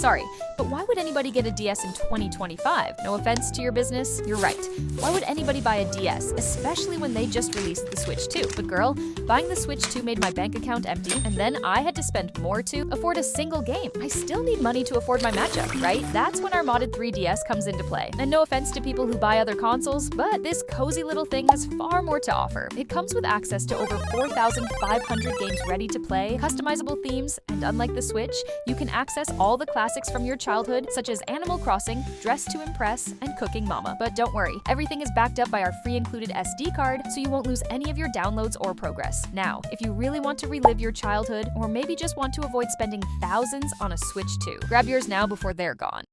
Sorry, but why would anybody get a DS in 2025? No offense to your business, you're right. Why would anybody buy a DS, especially when they just released the Switch 2? But girl, buying the Switch 2 made my bank account empty, and then I had to spend more to afford a single game. I still need money to afford my matchup, right? That's when our modded 3DS comes into play. And no offense to people who buy other consoles, but this cozy little thing has far more to offer. It comes with access to over 4,500 games ready to play, customizable themes, and unlike the Switch, you can access all the classics from your childhood, such as Animal Crossing, Dress to Impress, and Cooking Mama. But don't worry, everything is backed up by our free included SD card, so you won't lose any of your downloads or progress. Now, if you really want to relive your childhood, or maybe just want to avoid spending thousands on a Switch 2, grab yours now before they're gone.